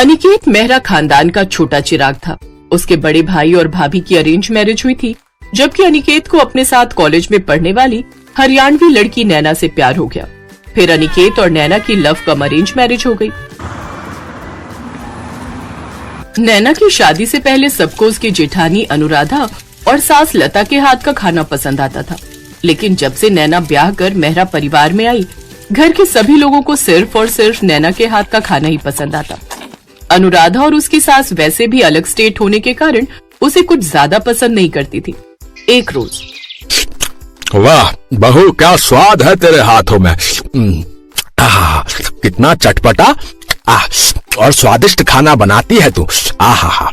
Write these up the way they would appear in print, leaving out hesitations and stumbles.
अनिकेत मेहरा खानदान का छोटा चिराग था। उसके बड़े भाई और भाभी की अरेंज मैरिज हुई थी, जबकि अनिकेत को अपने साथ कॉलेज में पढ़ने वाली हरियाणवी लड़की नैना से प्यार हो गया। फिर अनिकेत और नैना की लव कम अरेंज मैरिज हो गई। नैना की शादी से पहले सबको उसकी जेठानी अनुराधा और सास लता के हाथ का खाना पसंद आता था, लेकिन जब से नैना ब्याह कर मेहरा परिवार में आई, घर के सभी लोगों को सिर्फ और सिर्फ नैना के हाथ का खाना ही पसंद आता। अनुराधा और उसकी सास वैसे भी अलग स्टेट होने के कारण उसे कुछ ज्यादा पसंद नहीं करती थी। एक रोज, वाह बहू, क्या स्वाद है तेरे हाथों में। कितना चटपटा और स्वादिष्ट खाना बनाती है तू। आहा,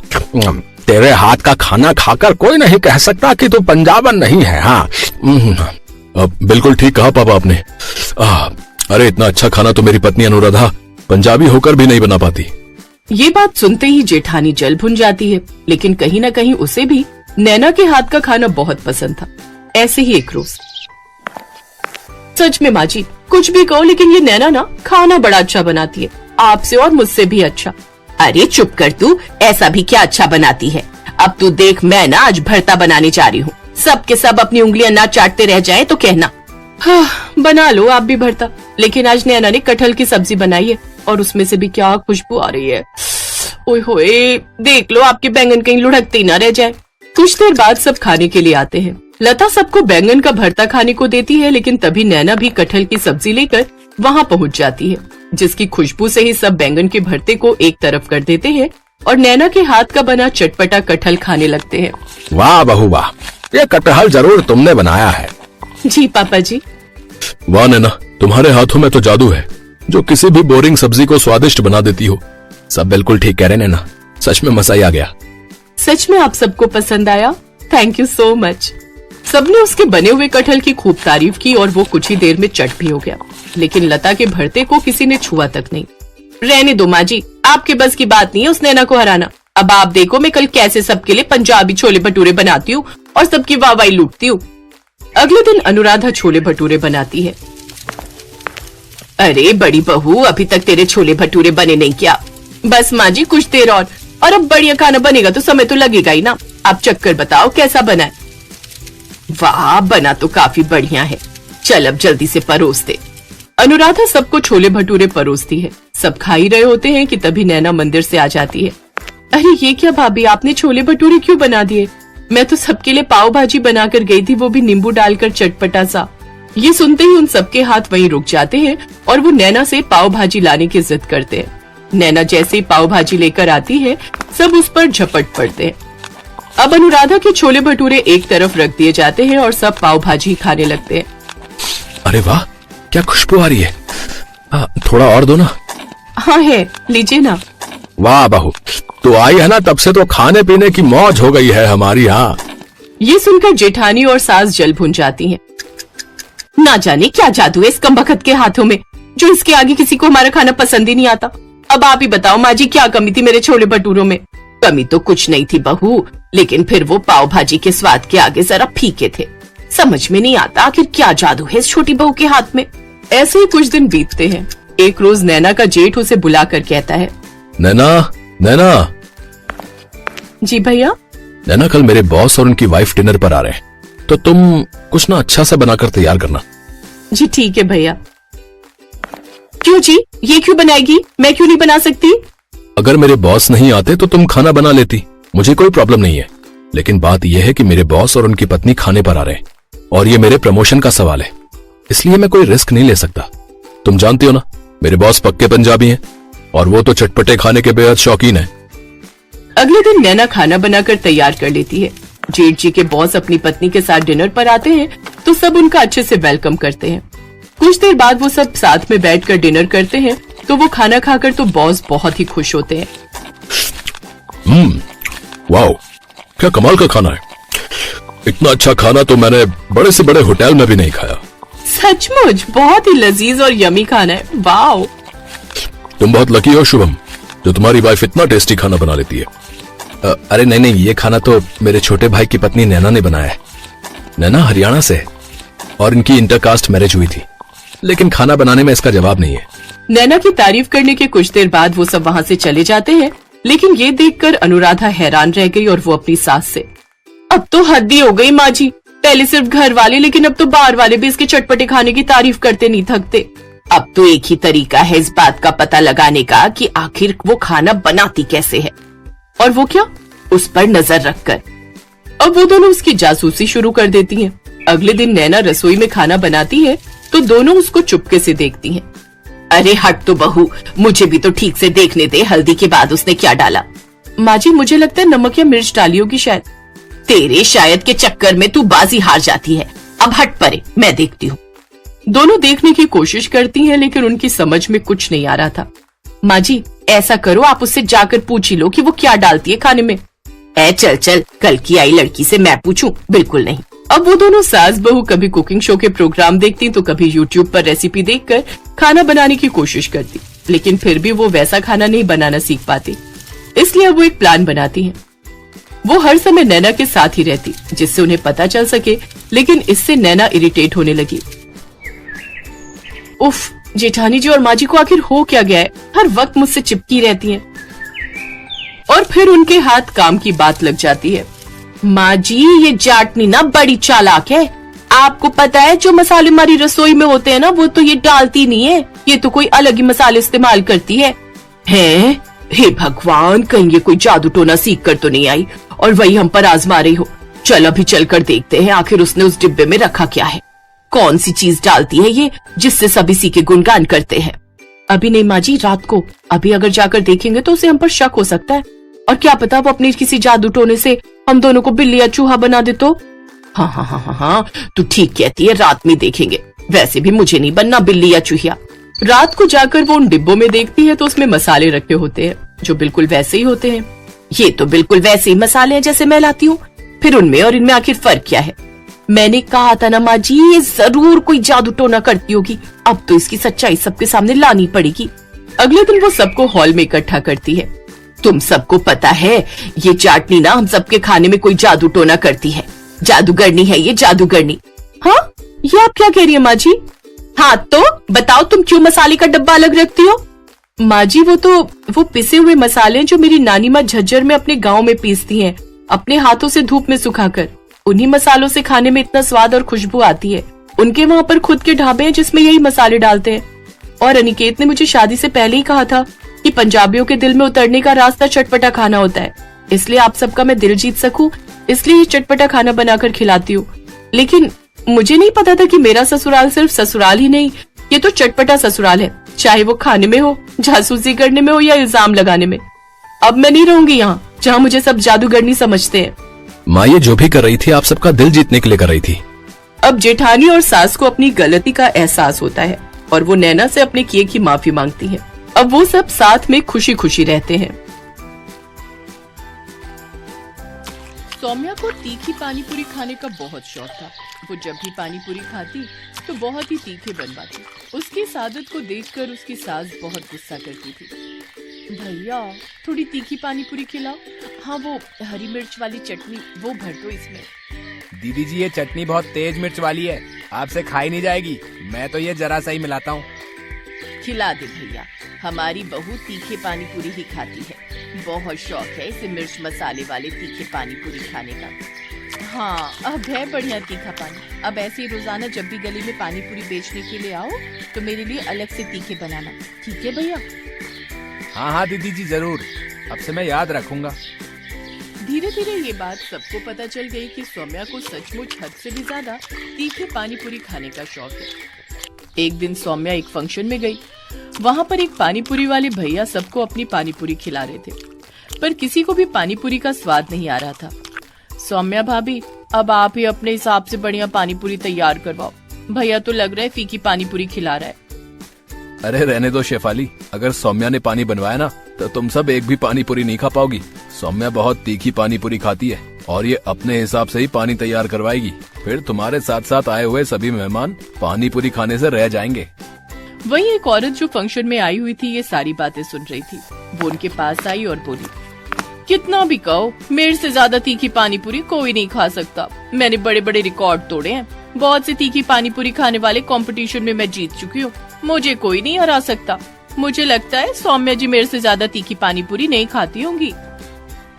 तेरे हाथ का खाना खाकर कोई नहीं कह सकता कि तू पंजाबन नहीं है। हाँ, बिल्कुल ठीक कहा पापा आपने। अरे इतना अच्छा खाना तो मेरी पत्नी अनुराधा पंजाबी होकर भी नहीं बना पाती। ये बात सुनते ही जेठानी जल भुन जाती है, लेकिन कहीं न कहीं उसे भी नैना के हाथ का खाना बहुत पसंद था। ऐसे ही एक रोज, सच में माँ जी कुछ भी कहो, लेकिन ये नैना ना खाना बड़ा अच्छा बनाती है, आपसे और मुझसे भी अच्छा। अरे चुप कर तू, ऐसा भी क्या अच्छा बनाती है। अब तू देख, मैं ना आज भरता बनाने जा रही हूँ। सब के सब अपनी उंगलियां ना चाटते रह जाए तो कहना। हाँ, बना लो आप भी भरता, लेकिन आज नैना ने कटहल की सब्जी बनाई है और उसमें से भी क्या खुशबू आ रही है। ओए होए, देख लो आपके बैंगन कहीं लुढ़कते ही ना रह जाए। कुछ देर बाद सब खाने के लिए आते हैं। लता सबको बैंगन का भरता खाने को देती है, लेकिन तभी नैना भी कटहल की सब्जी लेकर वहाँ पहुँच जाती है, जिसकी खुशबू से ही सब बैंगन के भरते को एक तरफ कर देते हैं और नैना के हाथ का बना चटपटा कटहल खाने लगते हैं। वाह बहू वाह, ये कटहल जरूर तुमने बनाया है। जी पापा जी। वाह नैना, तुम्हारे हाथों में तो जादू है जो किसी भी बोरिंग सब्जी को स्वादिष्ट बना देती हो। सब बिल्कुल ठीक कह रहे नैना, सच में मजा ही आ गया। सच में आप सबको पसंद आया? Thank you so much. सबने उसके बने हुए कटहल की खूब तारीफ की और वो कुछ ही देर में चट भी हो गया, लेकिन लता के भरते को किसी ने छुआ तक नहीं। रहने दो माँ जी, आपके बस की बात नहीं है उस नैना को हराना। अब आप देखो मैं कल कैसे सबके लिए पंजाबी छोले भटूरे बनाती हूँ और सबकी वाहवाही लूटती हूँ। अगले दिन अनुराधा छोले भटूरे बनाती है। अरे बड़ी बहू, अभी तक तेरे छोले भटूरे बने नहीं क्या? बस माँ जी कुछ देर और अब बढ़िया खाना बनेगा तो समय तो लगेगा ही ना। आप चक्कर बताओ कैसा बना है। वाह, बना तो काफी बढ़िया है। चल अब जल्दी से परोस दे। अनुराधा सबको छोले भटूरे परोसती है। सब खा ही रहे होते हैं कि तभी नैना मंदिर से आ जाती है। अरे ये क्या भाभी, आपने छोले भटूरे क्यों बना दिए? मैं तो सबके लिए पाव भाजी बनाकर गई थी, वो भी नींबू डालकर चटपटा सा। ये सुनते ही उन सबके हाथ वहीं रुक जाते हैं और वो नैना से पाव भाजी लाने की जिद करते हैं। नैना जैसे ही पाव भाजी लेकर आती है, सब उस पर झपट पड़ते हैं। अब अनुराधा के छोले भटूरे एक तरफ रख दिए जाते हैं और सब पाव भाजी खाने लगते हैं। अरे वाह, क्या खुशबू आ रही है। थोड़ा और दो ना। हाँ है, लीजिए ना। वाह बहू, तो आई है ना, तब से तो खाने पीने की मौज हो गई है हमारी। हाँ, ये सुनकर जेठानी और सास जल भुन जाती हैं। ना जाने क्या जादू है इस कमबख्त के हाथों में, जो इसके आगे किसी को हमारा खाना पसंद ही नहीं आता। अब आप ही बताओ माँ जी, क्या कमी थी मेरे छोले भटूरों में? कमी तो कुछ नहीं थी बहू, लेकिन फिर वो पाव भाजी के स्वाद के आगे जरा फीके थे। समझ में नहीं आता आखिर क्या जादू है इस छोटी बहू के हाथ में। ऐसे ही कुछ दिन बीतते हैं। एक रोज नैना का जेठ उसे बुलाकर कहता है, नैना नैना। जी भैया। नैना, कल मेरे बॉस और उनकी वाइफ डिनर पर आ रहे हैं, तो तुम कुछ ना अच्छा सा बनाकर तैयार करना। जी ठीक है भैया। क्यों जी, ये क्यों बनाएगी? मैं क्यों नहीं बना सकती? अगर मेरे बॉस नहीं आते तो तुम खाना बना लेती, मुझे कोई प्रॉब्लम नहीं है। लेकिन बात यह है कि मेरे बॉस और उनकी पत्नी खाने पर आ रहे हैं और ये मेरे प्रमोशन का सवाल है, इसलिए मैं कोई रिस्क नहीं ले सकता। तुम जानती हो ना, मेरे बॉस पक्के पंजाबी हैं और वो तो चटपटे खाने के बेहद शौकीन है। अगले दिन नैना खाना बनाकर तैयार कर लेती है। जेठ जी के बॉस अपनी पत्नी के साथ डिनर पर आते हैं तो सब उनका अच्छे से वेलकम करते हैं। कुछ देर बाद वो सब साथ में बैठकर डिनर करते हैं तो वो खाना खाकर तो बॉस बहुत ही खुश होते हैं। वाओ, क्या कमाल का खाना है। इतना अच्छा खाना तो मैंने बड़े से बड़े होटल में भी नहीं खाया। सचमुच बहुत ही लजीज और यमी खाना है। वाओ, तुम बहुत लकी हो शुभम, जो तुम्हारी वाइफ इतना टेस्टी खाना बना लेती है। अरे नहीं, ये खाना तो मेरे छोटे भाई की पत्नी नैना ने बनाया है। नैना हरियाणा से है और इनकी इंटरकास्ट मैरिज हुई थी, लेकिन खाना बनाने में इसका जवाब नहीं है। नैना की तारीफ करने के कुछ देर बाद वो सब वहाँ से चले जाते हैं, लेकिन ये देखकर अनुराधा हैरान रह गई और वो अपनी सास से, अब तो हद ही हो गई माँ जी, पहले सिर्फ घर वाले लेकिन अब तो बाहर वाले भी इसके चटपटे खाने की तारीफ करते नहीं थकते। अब तो एक ही तरीका है इस बात का पता लगाने का कि आखिर वो खाना बनाती कैसे है, और वो क्या? उस पर नजर रखकर। अब वो दोनों उसकी जासूसी शुरू कर देती हैं। अगले दिन नैना रसोई में खाना बनाती है तो दोनों उसको चुपके से देखती हैं। अरे हट तो बहू, मुझे भी तो ठीक से देखने दे, हल्दी के बाद उसने क्या डाला। माँ जी मुझे लगता है नमक या मिर्च डाली होगी शायद। तेरे शायद के चक्कर में तू बाजी हार जाती है, अब हट परे, मैं देखती हूँ। दोनों देखने की कोशिश करती हैं लेकिन उनकी समझ में कुछ नहीं आ रहा था। माँ जी ऐसा करो, आप उससे जाकर पूछ ही लो कि वो क्या डालती है खाने में। चल चल, कल की आई लड़की से मैं पूछूं? बिल्कुल नहीं। अब वो दोनों सास बहू कभी कुकिंग शो के प्रोग्राम देखती तो कभी यूट्यूब पर रेसिपी देखकर खाना बनाने की कोशिश करती, लेकिन फिर भी वो वैसा खाना नहीं बनाना सीख पाती। इसलिए अब वो एक प्लान बनाती हैं। वो हर समय नैना के साथ ही रहती जिससे उन्हें पता चल सके, लेकिन इससे नैना इरिटेट होने लगी। उफ, जेठानी जी और माँ जी को आखिर हो क्या गया है, हर वक्त मुझसे चिपकी रहती हैं। और फिर उनके हाथ काम की बात लग जाती है। माँ जी ये जाटनी ना बड़ी चालाक है, आपको पता है जो मसाले हमारी रसोई में होते हैं ना वो तो ये डालती नहीं है, ये तो कोई अलग ही मसाले इस्तेमाल करती है। हे भगवान, कहीं ये कोई जादू टोना सीख कर तो नहीं आई और वही हम पर आजमा रही हो। चल अभी चल कर देखते हैं आखिर उसने उस डिब्बे में रखा क्या है, कौन सी चीज डालती है ये जिससे सब इसी के गुणगान करते हैं। अभी नहीं माँ जी, रात को। अभी अगर जाकर देखेंगे तो उसे हम पर शक हो सकता है, और क्या पता वो अपने किसी जादू टोने से हम दोनों को बिल्ली या चूहा बना दे तो। हाँ, तू ठीक कहती है, रात में देखेंगे। वैसे भी मुझे नहीं बनना बिल्ली या चूहिया। रात को जाकर वो उन डिब्बों में देखती है तो उसमें मसाले रखे होते हैं जो बिल्कुल वैसे ही होते हैं। ये तो बिल्कुल वैसे ही मसाले हैं जैसे मैं लाती हूँ, फिर उनमें और इनमें आखिर फर्क क्या है? मैंने कहा था ना माँ जी, ये जरूर कोई जादू टोना करती होगी, अब तो इसकी सच्चाई सबके सामने लानी पड़ेगी। अगले दिन वो सबको हॉल में इकट्ठा करती है। तुम सबको पता है ये चाटनी ना हम सबके खाने में कोई जादू टोना करती है, जादूगरनी है ये, जादूगरनी। हाँ, ये आप क्या कह रही है माँ जी? हाँ तो बताओ, तुम क्यों मसाले का डब्बा अलग रखती हो? माँ जी वो पिसे हुए मसाले जो मेरी नानी माँ झज्जर में अपने गांव में पीसती हैं, अपने हाथों से धूप में सुखाकर। उन्हीं मसालों से खाने में इतना स्वाद और खुशबू आती है। उनके वहाँ पर खुद के ढाबे हैं जिसमें यही मसाले डालते हैं। और अनिकेत ने मुझे शादी से पहले ही कहा था कि पंजाबियों के दिल में उतरने का रास्ता चटपटा खाना होता है, इसलिए आप सबका मैं दिल जीत सकूं, इसलिए ये चटपटा खाना बनाकर खिलाती हूँ। लेकिन मुझे नहीं पता था कि मेरा ससुराल सिर्फ ससुराल ही नहीं, ये तो चटपटा ससुराल है, चाहे वो खाने में हो, जासूसी करने में हो या इल्जाम लगाने में। अब मैं नहीं रहूंगी यहाँ जहाँ मुझे सब जादूगरनी समझते हैं। माँ ये जो भी कर रही थी आप सबका दिल जीतने के लिए कर रही थी। अब जेठानी और सास को अपनी गलती का एहसास होता है और वो नैना से अपने किए की माफी मांगती है। अब वो सब साथ में खुशी खुशी रहते हैं। सौम्या को तीखी पानी पूरी खाने का बहुत शौक था। वो जब भी पानी पूरी खाती तो बहुत ही तीखे बनवाती। उसकी इस आदत को देखकर उसकी सास बहुत गुस्सा करती थी। भैया थोड़ी तीखी पानी पूरी खिलाओ। हाँ वो हरी मिर्च वाली चटनी वो भर दो इसमें। दीदी जी ये चटनी बहुत तेज मिर्च वाली है, आपसे खाई नहीं जाएगी, मैं तो ये जरा सा ही मिलाता हूँ। खिला दे भैया, हमारी बहू तीखे पानी पूरी ही खाती है, बहुत शौक है इसे मिर्च मसाले वाले तीखे पानी पूरी खाने का। हाँ अब है बढ़िया तीखा पानी। अब ऐसे ही रोजाना जब भी गली में पानी पूरी बेचने के लिए आओ तो मेरे लिए अलग से तीखे बनाना, ठीक है भैया? हाँ दीदी जी जरूर, अब से मैं याद रखूंगा। धीरे धीरे ये बात सबको पता चल गई कि सौम्या को सचमुच हद से भी ज्यादा तीखे पानी पूरी खाने का शौक है। एक दिन सौम्या एक फंक्शन में गई। वहाँ पर एक पानी पूरी वाले भैया सबको अपनी पानी पूरी खिला रहे थे, पर किसी को भी पानी पूरी का स्वाद नहीं आ रहा था। सौम्या भाभी अब आप ही अपने हिसाब से बढ़िया पानी पूरी तैयार करवाओ, भैया तो लग रहा है फीकी पानी पूरी खिला रहा है। अरे रहने दो शेफाली, अगर सौम्या ने पानी बनवाया ना तो तुम सब एक भी पानी पूरी नहीं खा पाओगी। सौम्या बहुत तीखी पानी पूरी खाती है और ये अपने हिसाब से ही पानी तैयार करवाएगी, फिर तुम्हारे साथ साथ आए हुए सभी मेहमान पानी पूरी खाने से रह जाएंगे। वही एक औरत जो फंक्शन में आई हुई थी ये सारी बातें सुन रही थी। वो उनके पास आई और बोली, कितना भी कहो मेरे से ज्यादा तीखी पानी पूरी कोई नहीं खा सकता। मैंने बड़े बड़े रिकॉर्ड तोड़े हैं, बहुत सी तीखी पानी पूरी खाने वाले कंपटीशन में मैं जीत चुकी हूँ, मुझे कोई नहीं हरा सकता। मुझे लगता है सौम्या जी मेरे से ज्यादा तीखी पानी पूरी नहीं खाती होंगी।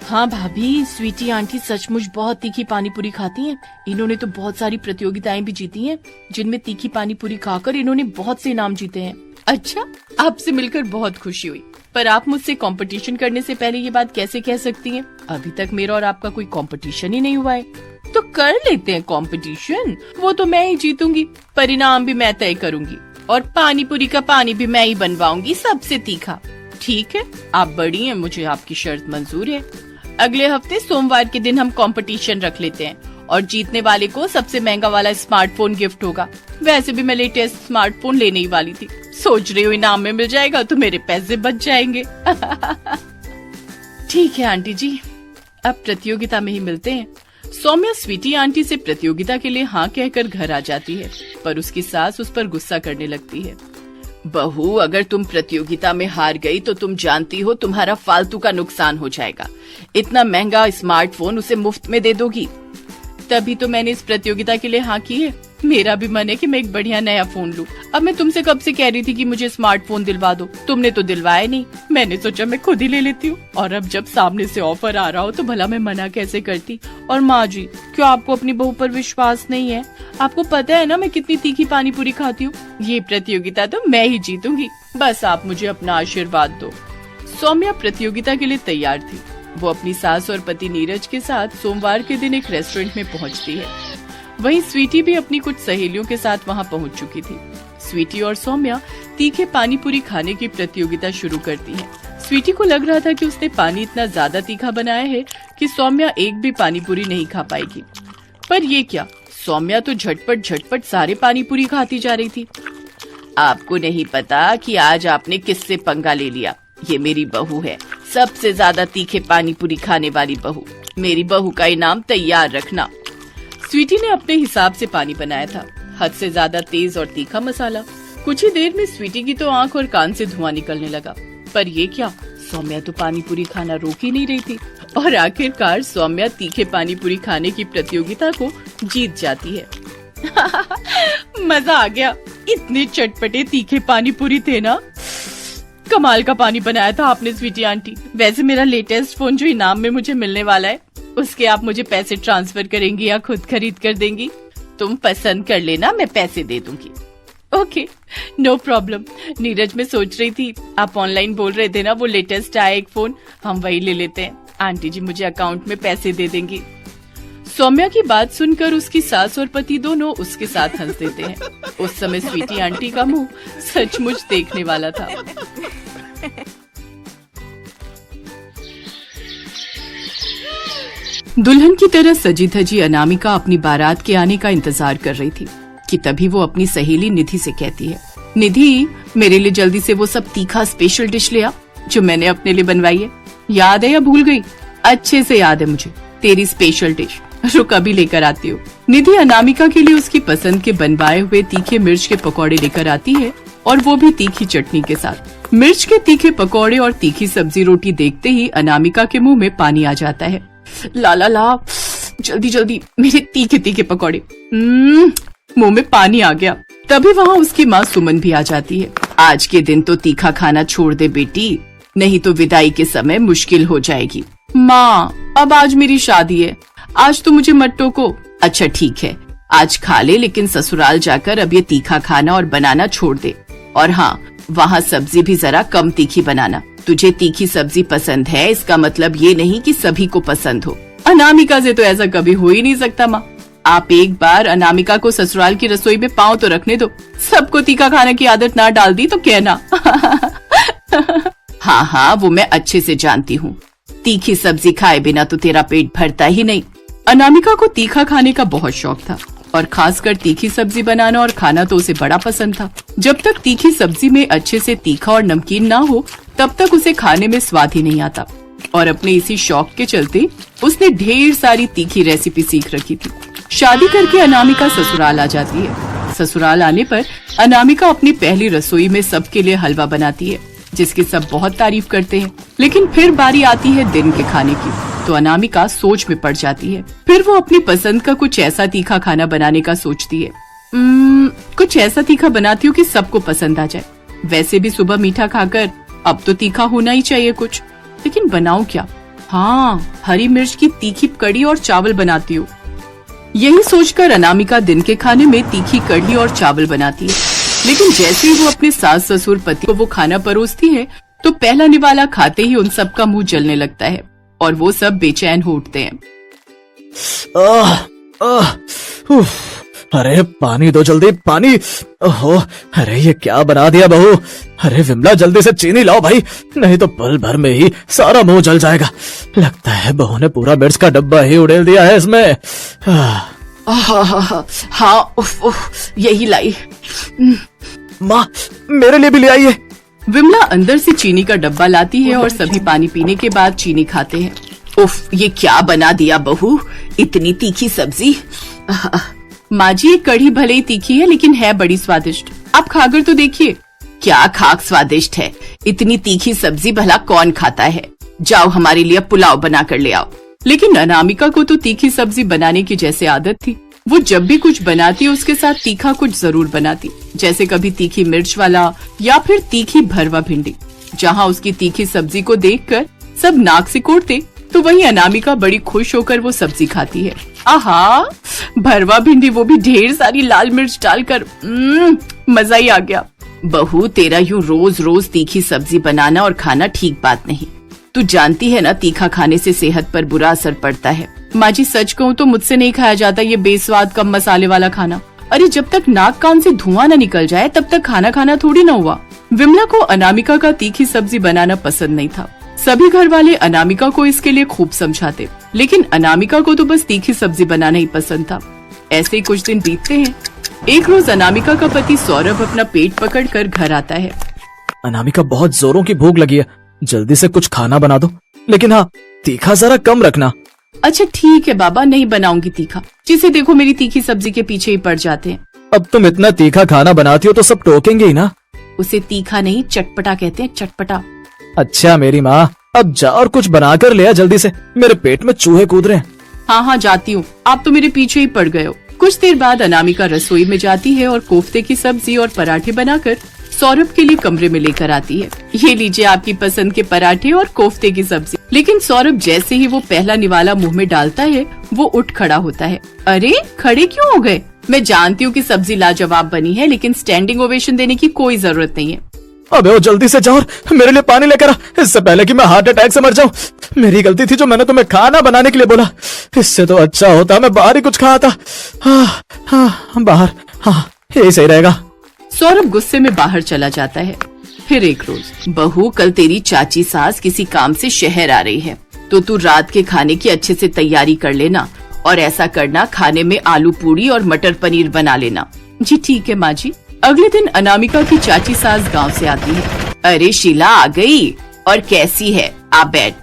हाँ भाभी, स्वीटी आंटी सचमुच बहुत तीखी पानी पूरी खाती हैं। इन्होंने तो बहुत सारी प्रतियोगिताएं भी जीती हैं, जिनमें तीखी पानी पूरी खाकर इन्होंने बहुत से इनाम जीते हैं। अच्छा, आपसे मिलकर बहुत खुशी हुई, पर आप मुझसे कंपटीशन करने से पहले ये बात कैसे कह सकती हैं? अभी तक मेरा और आपका कोई कंपटीशन ही नहीं हुआ है। तो कर लेते हैं कंपटीशन, वो तो मैं ही जीतूंगी, परिणाम भी मैं तय करूंगी और पानी पूरी का पानी भी मैं ही बनवाऊंगी सबसे तीखा। ठीक है, आप बड़ी हैं, मुझे आपकी शर्त मंजूर है। अगले हफ्ते सोमवार के दिन हम कंपटीशन रख लेते हैं और जीतने वाले को सबसे महंगा वाला स्मार्टफोन गिफ्ट होगा। वैसे भी मैं लेटेस्ट स्मार्टफोन लेने ही वाली थी, सोच रही हूँ इनाम में मिल जाएगा तो मेरे पैसे बच जाएंगे। ठीक है आंटी जी, अब प्रतियोगिता में ही मिलते हैं। सौम्या स्वीटी आंटी से प्रतियोगिता के लिए हाँ कहकर घर आ जाती है, पर उसकी सास उस पर गुस्सा करने लगती है। बहू, अगर तुम प्रतियोगिता में हार गई तो तुम जानती हो तुम्हारा फालतू का नुकसान हो जाएगा। इतना महंगा स्मार्टफोन उसे मुफ्त में दे दोगी। तभी तो मैंने इस प्रतियोगिता के लिए हाँ की है। मेरा भी मन है कि मैं एक बढ़िया नया फोन लूं। अब मैं तुमसे कब से कह रही थी कि मुझे स्मार्टफोन दिलवा दो, तुमने तो दिलवाया नहीं। मैंने सोचा मैं खुद ही ले लेती हूँ, और अब जब सामने से ऑफर आ रहा हो तो भला मैं मना कैसे करती। और माँ जी, क्यों आपको अपनी बहू पर विश्वास नहीं है? आपको पता है ना मैं कितनी तीखी पानी पूरी खाती हूँ। ये प्रतियोगिता तो मैं ही जीतूंगी, बस आप मुझे अपना आशीर्वाद दो। सौम्या प्रतियोगिता के लिए तैयार थी। वो अपनी सास और पति नीरज के साथ सोमवार के दिन एक रेस्टोरेंट में पहुंचती है। वहीं स्वीटी भी अपनी कुछ सहेलियों के साथ वहां पहुंच चुकी थी। स्वीटी और सौम्या तीखे पानी पूरी खाने की प्रतियोगिता शुरू करती हैं। स्वीटी को लग रहा था कि उसने पानी इतना ज्यादा तीखा बनाया है कि सौम्या एक भी पानी पूरी नहीं खा पाएगी। पर ये क्या, सौम्या तो झटपट सारे पानी पूरी खाती जा रही थी। आपको नहीं पता कि आज आपने किससे पंगा ले लिया। ये मेरी बहू है, सबसे ज्यादा तीखे पानी पूरी खाने वाली बहू। मेरी बहू का इनाम तैयार रखना। स्वीटी ने अपने हिसाब से पानी बनाया था, हद से ज्यादा तेज और तीखा मसाला। कुछ ही देर में स्वीटी की तो आंख और कान से धुआं निकलने लगा। पर ये क्या, सौम्या तो पानी पूरी खाना रोक ही नहीं रही थी, और आखिरकार सौम्या तीखे पानी पूरी खाने की प्रतियोगिता को जीत जाती है। मजा आ गया, इतने चटपटे तीखे पानी पूरी थे ना। कमाल का पानी बनाया था आपने स्वीटी आंटी। वैसे मेरा लेटेस्ट फोन जो इनाम में मुझे मिलने वाला है, उसके आप मुझे पैसे ट्रांसफर करेंगी या खुद खरीद कर देंगी? तुम पसंद कर लेना, मैं पैसे दे दूंगी। Okay, no problem. नीरज, मैं सोच रही थी आप ऑनलाइन बोल रहे थे ना वो लेटेस्ट आया एक फोन, हम वही ले लेते हैं। आंटी जी मुझे अकाउंट में पैसे दे देंगी। सौम्या की बात सुनकर उसकी सास और पति दोनों उसके साथ हंस देते हैं। उस समय स्वीटी आंटी का मुंह सचमुच देखने वाला था। दुल्हन की तरह सजी धजी अनामिका अपनी बारात के आने का इंतजार कर रही थी कि तभी वो अपनी सहेली निधि से कहती है, निधि, मेरे लिए जल्दी से वो सब तीखा स्पेशल डिश ले आ जो मैंने अपने लिए बनवाई है। याद है या भूल गई? अच्छे से याद है मुझे, तेरी स्पेशल डिश। रुक, अभी लेकर आती हूँ। निधि अनामिका के लिए उसकी पसंद के बनवाए हुए तीखे मिर्च के पकौड़े लेकर आती है, और वो भी तीखी चटनी के साथ। मिर्च के तीखे पकौड़े और तीखी सब्जी रोटी देखते ही अनामिका के मुंह में पानी आ जाता है। ला ला ला, जल्दी जल्दी मेरे तीखे तीखे पकौड़े। मुंह में पानी आ गया। तभी वहाँ उसकी माँ सुमन भी आ जाती है। आज के दिन तो तीखा खाना छोड़ दे बेटी, नहीं तो विदाई के समय मुश्किल हो जाएगी। माँ, अब आज मेरी शादी है, आज तो मुझे मत टोको। अच्छा ठीक है, आज खा ले, लेकिन ससुराल जाकर अब ये तीखा खाना और बनाना छोड़ दे। और हाँ, वहाँ सब्जी भी जरा कम तीखी बनाना। तुझे तीखी सब्जी पसंद है, इसका मतलब ये नहीं कि सभी को पसंद हो। अनामिका से तो ऐसा कभी हो ही नहीं सकता माँ। आप एक बार अनामिका को ससुराल की रसोई में पाँव तो रखने दो। सबको तीखा खाने की आदत ना डाल दी तो कहना। हाँ हाँ, वो मैं अच्छे से जानती हूँ। तीखी सब्जी खाए बिना तो तेरा पेट भरता ही नहीं। अनामिका को तीखा खाने का बहुत शौक था, और खासकर तीखी सब्जी बनाना और खाना तो उसे बड़ा पसंद था। जब तक तीखी सब्जी में अच्छे से तीखा और नमकीन ना हो, तब तक उसे खाने में स्वाद ही नहीं आता। और अपने इसी शौक के चलते उसने ढेर सारी तीखी रेसिपी सीख रखी थी। शादी करके अनामिका ससुराल आ जाती है। ससुराल आने पर अनामिका अपनी पहली रसोई में सबके लिए हलवा बनाती है, जिसकी सब बहुत तारीफ करते हैं। लेकिन फिर बारी आती है दिन के खाने की, तो अनामिका सोच में पड़ जाती है। फिर वो अपनी पसंद का कुछ ऐसा तीखा खाना बनाने का सोचती है। कुछ ऐसा तीखा बनाती हूँ कि सबको पसंद आ जाए। वैसे भी सुबह मीठा खाकर अब तो तीखा होना ही चाहिए कुछ, लेकिन बनाऊं क्या? हाँ, हरी मिर्च की तीखी कढ़ी और चावल बनाती हूँ। यही सोचकर अनामिका दिन के खाने में तीखी कढ़ी और चावल बनाती है, लेकिन जैसे ही वो अपने सास ससुर पति को वो खाना परोसती है तो पहला निवाला खाते ही उन सब का मुंह जलने लगता है और वो सब बेचैन हो उठते हैं। अरे पानी दो जल्दी, पानी। ओहो, अरे ये क्या बना दिया बहू। अरे विमला जल्दी से चीनी लाओ भाई, नहीं तो पल भर में ही सारा मुंह जल जाएगा। लगता है बहू ने पूरा मिर्च का डब्बा ही उड़ेल दिया है इसमें। हाँ, यही लाई। माँ मेरे लिए भी ले आइए। विमला अंदर से चीनी का डब्बा लाती है और सभी पानी पीने के बाद चीनी खाते हैं। उफ, ये क्या बना दिया बहू, इतनी तीखी सब्जी। माँ जी, ये कढ़ी भले ही तीखी है लेकिन है बड़ी स्वादिष्ट, आप खाकर तो देखिए। क्या खाक स्वादिष्ट है, इतनी तीखी सब्जी भला कौन खाता है। जाओ हमारे लिए पुलाव बना कर ले आओ। लेकिन अनामिका को तो तीखी सब्जी बनाने की जैसे आदत थी, वो जब भी कुछ बनाती उसके साथ तीखा कुछ जरूर बनाती, जैसे कभी तीखी मिर्च वाला या फिर तीखी भरवा भिंडी। जहाँ उसकी तीखी सब्जी को देखकर सब नाक सिकोड़ते तो वहीं अनामिका बड़ी खुश होकर वो सब्जी खाती है। आहा, भरवा भिंडी, वो भी ढेर सारी लाल मिर्च डालकर, मजा ही आ गया। बहू, तेरा यूं रोज रोज तीखी सब्जी बनाना और खाना ठीक बात नहीं। तू जानती है ना तीखा खाने से सेहत पर बुरा असर पड़ता है। माँ जी, सच कहूँ तो मुझसे नहीं खाया जाता ये बेस्वाद कम मसाले वाला खाना। अरे जब तक नाक कान से धुआं न निकल जाए तब तक खाना खाना थोड़ी न हुआ। विमला को अनामिका का तीखी सब्जी बनाना पसंद नहीं था। सभी घर वाले अनामिका को इसके लिए खूब समझाते, लेकिन अनामिका को तो बस तीखी सब्जी बनाना ही पसंद था। ऐसे ही कुछ दिन बीतते हैं। एक रोज अनामिका का पति सौरभ अपना पेट पकड़कर घर आता है। अनामिका, बहुत जोरों की भूख लगी है, जल्दी से कुछ खाना बना दो, लेकिन हाँ तीखा जरा कम रखना। अच्छा ठीक है बाबा, नहीं बनाऊंगी तीखा। जिसे देखो मेरी तीखी सब्जी के पीछे ही पड़ जाते हैं। अब तुम इतना तीखा खाना बनाती हो तो सब टोकेंगे ही ना। उसे तीखा नहीं चटपटा कहते हैं, चटपटा। अच्छा मेरी माँ, अब जा और कुछ बनाकर ले आ जल्दी से, मेरे पेट में चूहे कूद रहे हैं। हाँ हाँ जाती हूँ, आप तो मेरे पीछे ही पड़ गए हो। कुछ देर बाद अनामिका रसोई में जाती है और कोफ्ते की सब्जी और पराठे बनाकर सौरभ के लिए कमरे में लेकर आती है। ये लीजिए आपकी पसंद के पराठे और कोफ्ते की सब्जी। लेकिन सौरभ जैसे ही वो पहला निवाला मुंह में डालता है वो उठ खड़ा होता है। अरे खड़े क्यों हो गए? मैं जानती हूँ कि सब्जी लाजवाब बनी है, लेकिन स्टैंडिंग ओवेशन देने की कोई जरूरत नहीं है। अबे वो जल्दी से जाओ और मेरे लिए पानी लेकर आ, इससे पहले कि मैं हार्ट अटैक से मर जाऊं। मेरी गलती थी जो मैंने तुम्हें खाना बनाने के लिए बोला, इससे तो अच्छा होता मैं बाहर ही कुछ खाता। बाहर, हाँ यही सही रहेगा। सौरभ गुस्से में बाहर चला जाता है। फिर एक रोज, बहू कल तेरी चाची सास किसी काम से शहर आ रही है, तो तू रात के खाने की अच्छे से तैयारी कर लेना, और ऐसा करना खाने में आलू पूरी और मटर पनीर बना लेना। जी ठीक है माँ जी। अगले दिन अनामिका की चाची सास गांव से आती है। अरे शीला आ गई, और कैसी है? आ बैठ।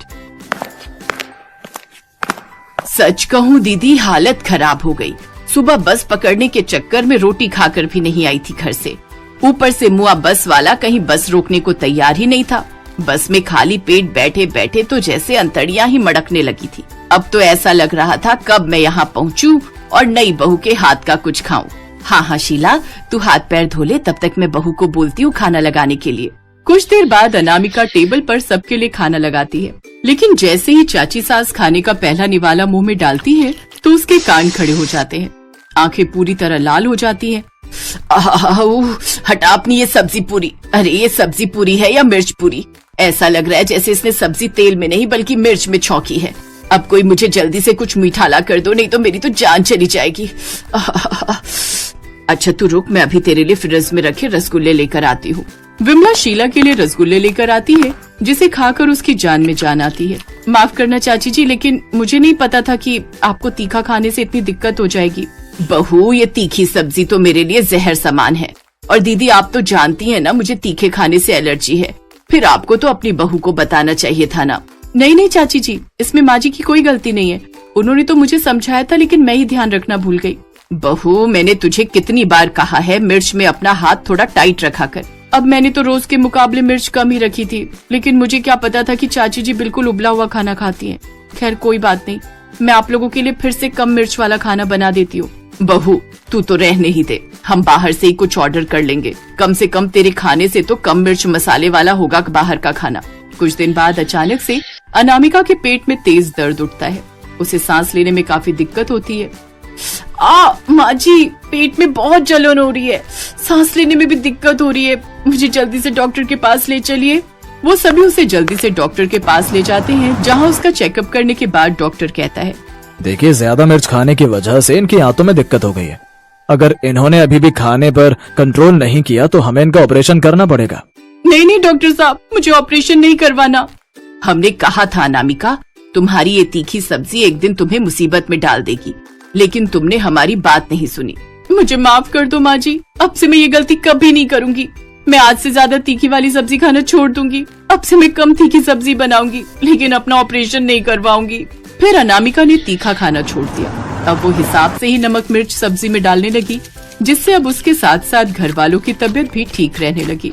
सच कहूँ दीदी, हालत खराब हो गई। सुबह बस पकड़ने के चक्कर में रोटी खाकर भी नहीं आई थी घर से। ऊपर से मुआ बस वाला कहीं बस रोकने को तैयार ही नहीं था। बस में खाली पेट बैठे बैठे तो जैसे अंतड़ियां ही मड़कने लगी थी। अब तो ऐसा लग रहा था कब मैं यहाँ पहुँचूं और नई बहू के हाथ का कुछ खाऊं। हाँ हाँ शीला, तू हाथ पैर धो ले, तब तक मैं बहू को बोलती हूँ खाना लगाने के लिए। कुछ देर बाद अनामिका टेबल पर सबके लिए खाना लगाती है, लेकिन जैसे ही चाची सास खाने का पहला निवाला मुंह में डालती है तो उसके कान खड़े हो जाते हैं, आंखें पूरी तरह लाल हो जाती हैं। हटा अपनी ये सब्जी पूरी। अरे ये सब्जी पूरी है या मिर्च पूरी? ऐसा लग रहा है जैसे इसने सब्जी तेल में नहीं बल्कि मिर्च में छौंकी है। अब कोई मुझे जल्दी से कुछ मीठा ला कर दो, नहीं तो मेरी तो जान चली जाएगी। अच्छा तू रुक, मैं अभी तेरे लिए फ्रिज में रखे रसगुल्ले लेकर आती हूँ। विमला शीला के लिए रसगुल्ले लेकर आती है, जिसे खाकर उसकी जान में जान आती है। माफ करना चाची जी, लेकिन मुझे नहीं पता था कि आपको तीखा खाने से इतनी दिक्कत हो जाएगी। बहू ये तीखी सब्जी तो मेरे लिए जहर समान है, और दीदी आप तो जानती हैं ना मुझे तीखे खाने से एलर्जी है। फिर आपको तो अपनी बहू को बताना चाहिए था ना। नहीं नहीं चाची जी, इसमें माँ जी की कोई गलती नहीं है, उन्होंने तो मुझे समझाया था, लेकिन मैं ही ध्यान रखना भूल गई। बहू मैंने तुझे कितनी बार कहा है मिर्च में अपना हाथ थोड़ा टाइट रखा कर। अब मैंने तो रोज के मुकाबले मिर्च कम ही रखी थी, लेकिन मुझे क्या पता था कि चाची जी बिल्कुल उबला हुआ खाना खाती हैं। खैर कोई बात नहीं, मैं आप लोगों के लिए फिर से कम मिर्च वाला खाना बना देती हूँ। बहू तू तो रहने ही दे, हम बाहर से ही कुछ ऑर्डर कर लेंगे। कम से कम तेरे खाने से तो कम मिर्च मसाले वाला होगा बाहर का खाना। कुछ दिन बाद अचानक से अनामिका के पेट में तेज दर्द उठता है। उसे सांस लेने में काफी दिक्कत होती है। माँ जी, पेट में बहुत जलन हो रही है, सांस लेने में भी दिक्कत हो रही है, मुझे जल्दी से डॉक्टर के पास ले चलिए। वो सभी उसे जल्दी से डॉक्टर के पास ले जाते हैं, जहाँ उसका चेकअप करने के बाद डॉक्टर कहता है, देखिए, ज्यादा मिर्च खाने की वजह से इनकी आंतों में दिक्कत हो गई है। अगर इन्होंने अभी भी खाने पर कंट्रोल नहीं किया तो हमें इनका ऑपरेशन करना पड़ेगा। नहीं नहीं डॉक्टर साहब, मुझे ऑपरेशन नहीं करवाना। हमने कहा था अनामिका, तुम्हारी ये तीखी सब्जी एक दिन तुम्हें मुसीबत में डाल देगी, लेकिन तुमने हमारी बात नहीं सुनी। मुझे माफ कर दो माँ जी, अब से मैं ये गलती कभी नहीं करूंगी। मैं आज से ज्यादा तीखी वाली सब्जी खाना छोड़ दूंगी। अब से मैं कम तीखी सब्जी बनाऊंगी, लेकिन अपना ऑपरेशन नहीं करवाऊंगी। फिर अनामिका ने तीखा खाना छोड़ दिया। अब वो हिसाब से ही नमक मिर्च सब्जी में डालने लगी, जिससे अब उसके साथ साथ घर वालों की तबीयत भी ठीक रहने लगी।